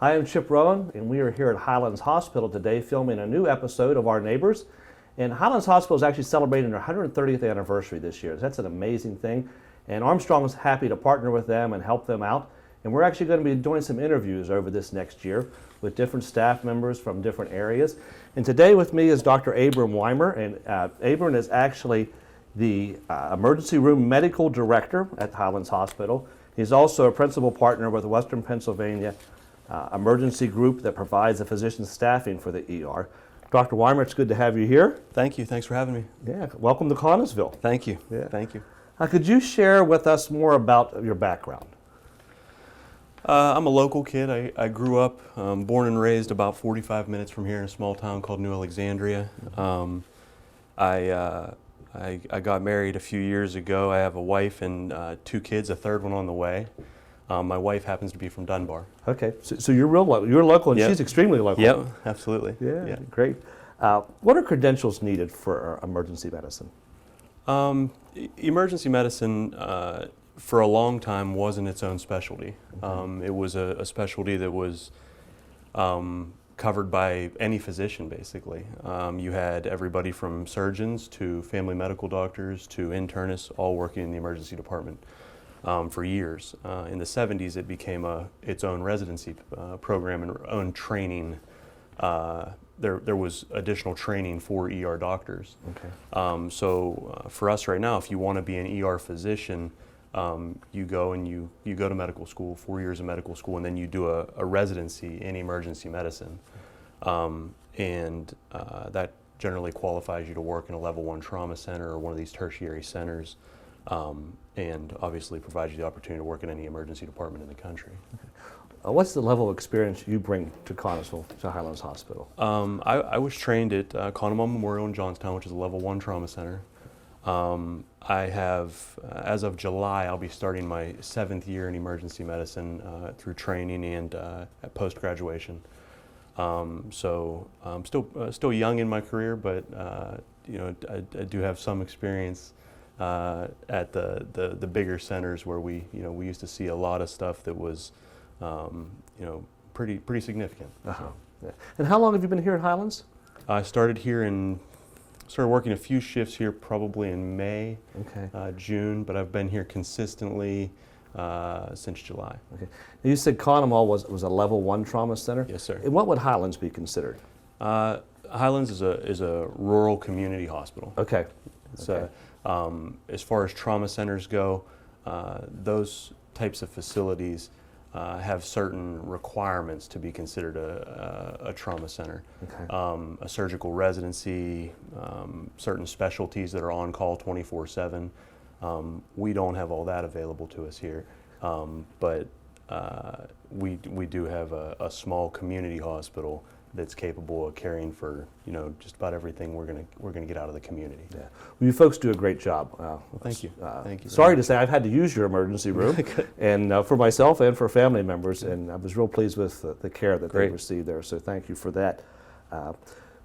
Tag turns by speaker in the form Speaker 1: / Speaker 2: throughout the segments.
Speaker 1: Hi, I'm Chip Rowan, and we are here at Highlands Hospital today filming a new episode of Our Neighbors. And Highlands Hospital is actually celebrating their 130th anniversary this year. That's an amazing thing. And Armstrong is happy to partner with them and help them out. And we're actually going to be doing some interviews over this next year with different staff members from different areas. And today with me is Dr. Abram Weimer. And Abram is actually the emergency room medical director at Highlands Hospital. He's also a principal partner with the Western Pennsylvania emergency group that provides the physician staffing for the ER. Dr. Weimer, it's good to have you here.
Speaker 2: Thank you. Thanks for having me.
Speaker 1: Yeah, welcome to Connellsville.
Speaker 2: Thank you.
Speaker 1: Yeah.
Speaker 2: Thank you.
Speaker 1: Could you share with us more about your background?
Speaker 2: I'm a local kid. I grew up, born and raised about 45 minutes from here in a small town called New Alexandria. I got married a few years ago. I have a wife and 2 kids, a third one on the way. My wife happens to be from Dunbar.
Speaker 1: Okay, so you're you're local, and
Speaker 2: Yep.
Speaker 1: she's extremely local.
Speaker 2: Yep, absolutely.
Speaker 1: Yeah, great. What are credentials needed for emergency medicine?
Speaker 2: Emergency medicine, for a long time, wasn't its own specialty. It was a specialty that was covered by any physician, basically. You had everybody from surgeons to family medical doctors to internists all working in the emergency department for years. In the 70s, it became its own residency program and own training. There was additional training for ER doctors.
Speaker 1: Okay.
Speaker 2: So for us right now, if you want to be an ER physician, you go and you go to medical school, 4 years of medical school, and then you do a residency in emergency medicine. That generally qualifies you to work in a level 1 trauma center or one of these tertiary centers, and obviously provides you the opportunity to work in any emergency department in the country.
Speaker 1: Okay. What's the level of experience you bring to Connellsville, to Highlands Hospital?
Speaker 2: I was trained at Conemaugh Memorial in Johnstown, which is a level 1 trauma center. I have, as of July, I'll be starting my 7th year in emergency medicine through training and at post-graduation. So I'm still young in my career, but I do have some experience at the bigger centers where we used to see a lot of stuff that was pretty significant.
Speaker 1: Uh-huh. Yeah. And how long have you been here at Highlands?
Speaker 2: I started working a few shifts here probably in May,
Speaker 1: okay.
Speaker 2: June, but I've been here consistently since July.
Speaker 1: Okay. Now you said Conemaugh was a level 1 trauma center?
Speaker 2: Yes, sir.
Speaker 1: And what would Highlands be considered?
Speaker 2: Highlands is a rural community hospital.
Speaker 1: Okay.
Speaker 2: So as far as trauma centers go, those types of facilities have certain requirements to be considered a trauma center.
Speaker 1: Okay.
Speaker 2: A surgical residency, certain specialties that are on call 24/7. We don't have all that available to us here, but we do have a small community hospital that's capable of caring for just about everything we're gonna get out of the community.
Speaker 1: Yeah, well, you folks do a great job.
Speaker 2: Well, thank you. Thank you.
Speaker 1: Sorry to say, I've had to use your emergency room, and for myself and for family members, and I was real pleased with the care that they received there. So thank you for that. Would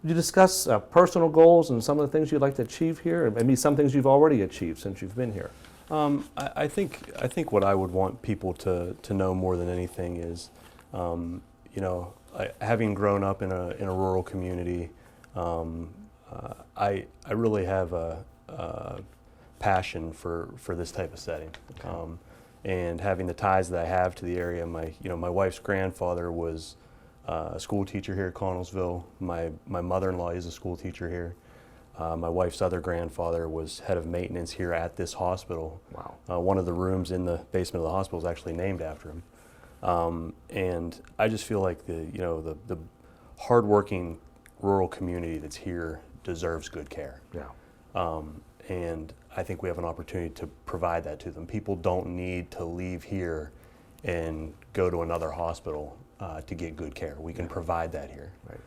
Speaker 1: you discuss personal goals and some of the things you'd like to achieve here, and maybe some things you've already achieved since you've been here?
Speaker 2: I think what I would want people to know more than anything is, having grown up in a rural community, I really have a passion for this type of setting, okay. And having the ties that I have to the area. My wife's grandfather was a school teacher here at Connellsville. My mother-in-law is a school teacher here. My wife's other grandfather was head of maintenance here at this hospital.
Speaker 1: Wow.
Speaker 2: One of the rooms in the basement of the hospital is actually named after him. And I just feel like the hardworking rural community that's here deserves good care.
Speaker 1: Yeah.
Speaker 2: And I think we have an opportunity to provide that to them. People don't need to leave here and go to another hospital to get good care. We can provide that here.
Speaker 1: Right.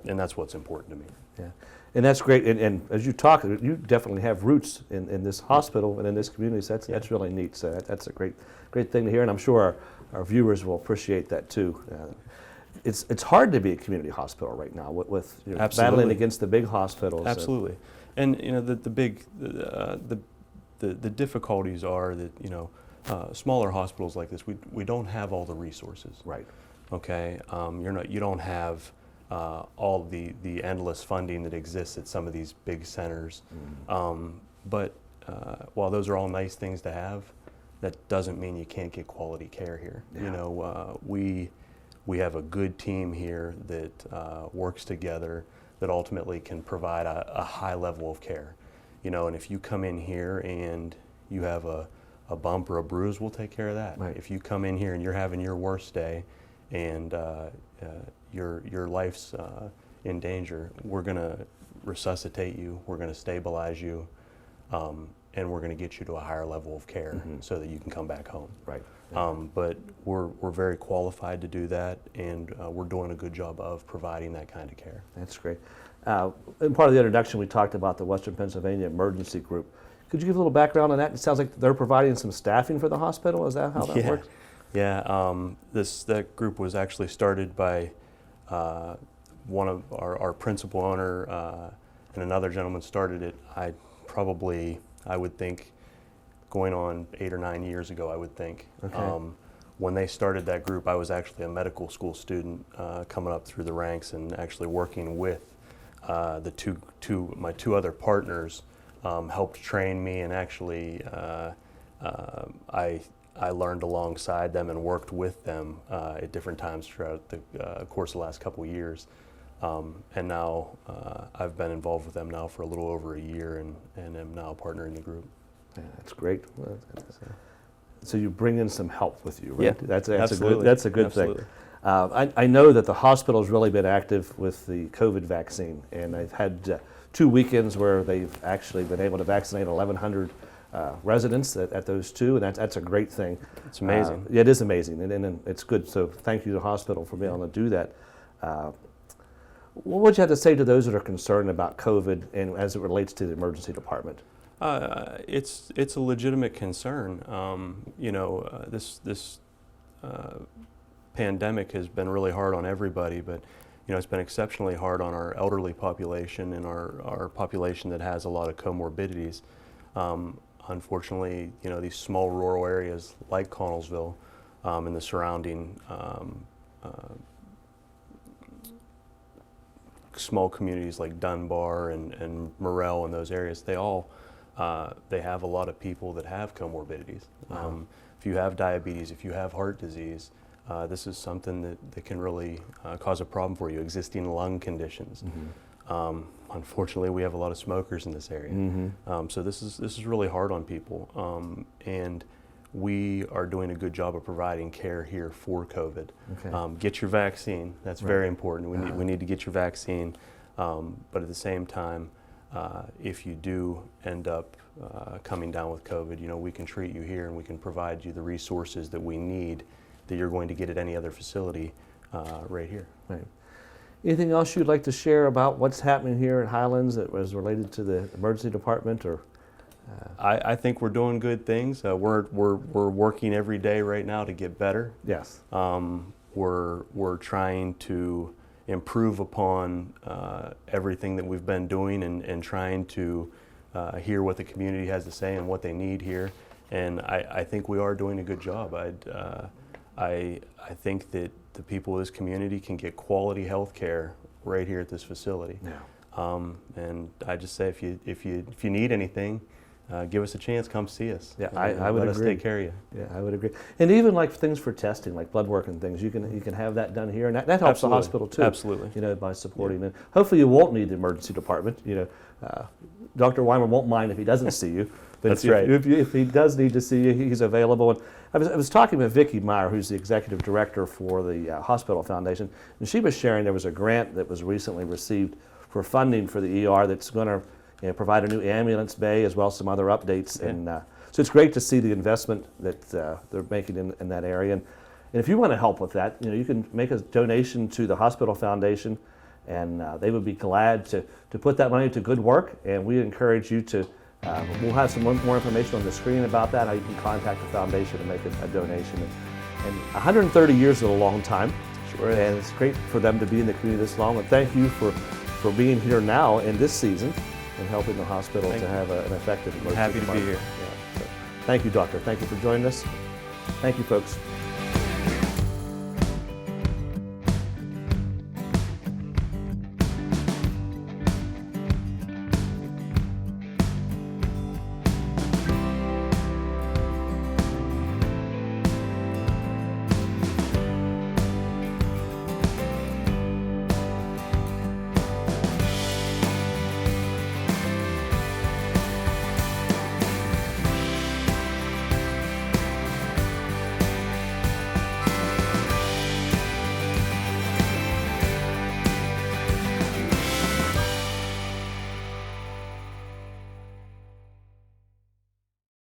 Speaker 2: And that's what's important to me.
Speaker 1: Yeah. And that's great. And as you talk, you definitely have roots in this hospital and in this community. So that's really neat. So that's a great thing to hear. And I'm sure our viewers will appreciate that too. It's hard to be a community hospital right now with battling against the big hospitals.
Speaker 2: Absolutely. And the difficulties are that smaller hospitals like this, we don't have all the resources.
Speaker 1: Right.
Speaker 2: Okay, you don't have all the endless funding that exists at some of these big centers. But while those are all nice things to have, that doesn't mean you can't get quality care here.
Speaker 1: Yeah.
Speaker 2: You know, we have a good team here that works together, that ultimately can provide a high level of care. You know, and if you come in here and you have a bump or a bruise, we'll take care of that.
Speaker 1: Right.
Speaker 2: If you come in here and you're having your worst day and your life's in danger, we're going to resuscitate you, we're going to stabilize you, and we're going to get you to a higher level of care so that you can come back home.
Speaker 1: Right.
Speaker 2: But we're very qualified to do that, and we're doing a good job of providing that kind of care.
Speaker 1: That's great. In part of the introduction, we talked about the Western Pennsylvania Emergency Group. Could you give a little background on that? It sounds like they're providing some staffing for the hospital. Is that how that works?
Speaker 2: Yeah. That group was actually started by one of our principal owner and another gentleman started it. I would think, going on 8 or 9 years ago, I would think.
Speaker 1: Okay.
Speaker 2: When they started that group, I was actually a medical school student coming up through the ranks and actually working with my two other partners. Helped train me, and actually I learned alongside them and worked with them at different times throughout the course of the last couple of years. And now I've been involved with them now for a little over a year, and am now a partner in the group.
Speaker 1: Yeah, that's great. So you bring in some help with you, right?
Speaker 2: Yeah,
Speaker 1: that's
Speaker 2: absolutely.
Speaker 1: a good
Speaker 2: Absolutely.
Speaker 1: thing. I know that the hospital has really been active with the COVID vaccine, and I've had 2 weekends where they've actually been able to vaccinate 1,100 residents at those two, and that's a great thing.
Speaker 2: It's amazing.
Speaker 1: Yeah, it is amazing, and it's good. So thank you to the hospital for being able to do that. What would you have to say to those that are concerned about COVID and as it relates to the emergency department?
Speaker 2: It's a legitimate concern. This pandemic has been really hard on everybody, but it's been exceptionally hard on our elderly population and our population that has a lot of comorbidities. Unfortunately, these small rural areas like Connellsville and the surrounding small communities like Dunbar and Morrell and those areas, they have a lot of people that have comorbidities.
Speaker 1: Wow.
Speaker 2: If you have diabetes, if you have heart disease, this is something that can really cause a problem for you, existing lung conditions. Unfortunately, we have a lot of smokers in this area. So this is really hard on people. And we are doing a good job of providing care here for COVID.
Speaker 1: Okay.
Speaker 2: Get your vaccine. That's very important. We need to get your vaccine. But at the same time, if you do end up coming down with COVID, we can treat you here and we can provide you the resources that we need that you're going to get at any other facility right here.
Speaker 1: Right. Anything else you'd like to share about what's happening here at Highlands that was related to the emergency department, or?
Speaker 2: I think we're doing good things. We're working every day right now to get better.
Speaker 1: Yes.
Speaker 2: We're trying to improve upon everything that we've been doing and trying to hear what the community has to say and what they need here. And I think we are doing a good job. I think that the people of this community can get quality health care right here at this facility.
Speaker 1: Yeah.
Speaker 2: And I just say, if you need anything, give us a chance. Come see us.
Speaker 1: Yeah, I would
Speaker 2: let
Speaker 1: agree.
Speaker 2: us take care of you.
Speaker 1: Yeah, I would agree. And even like things for testing, like blood work and things, you can have that done here, and that helps
Speaker 2: Absolutely.
Speaker 1: the hospital too.
Speaker 2: Absolutely.
Speaker 1: By supporting it. Hopefully, you won't need the emergency department. Dr. Weimer won't mind if he doesn't see you. But
Speaker 2: That's
Speaker 1: if,
Speaker 2: right.
Speaker 1: If he does need to see you, he's available. And I was talking with Vicki Meyer, who's the executive director for the Hospital Foundation, and she was sharing there was a grant that was recently received for funding for the ER that's going to provide a new ambulance bay as well as some other updates.
Speaker 2: Yeah.
Speaker 1: And so it's great to see the investment that they're making in that area. And if you want to help with that, you can make a donation to the Hospital Foundation, and they would be glad to put that money to good work. And we encourage you to. We'll have some more information on the screen about that, how you can contact the foundation and make a donation. And 130 years is a long time.
Speaker 2: Sure is.
Speaker 1: And it's great for them to be in the community this long. And thank you for being here now in this season and helping the hospital to have an effective emergency
Speaker 2: Happy to be
Speaker 1: department.
Speaker 2: here.
Speaker 1: Yeah. So, thank you, Doctor. Thank you for joining us. Thank you, folks.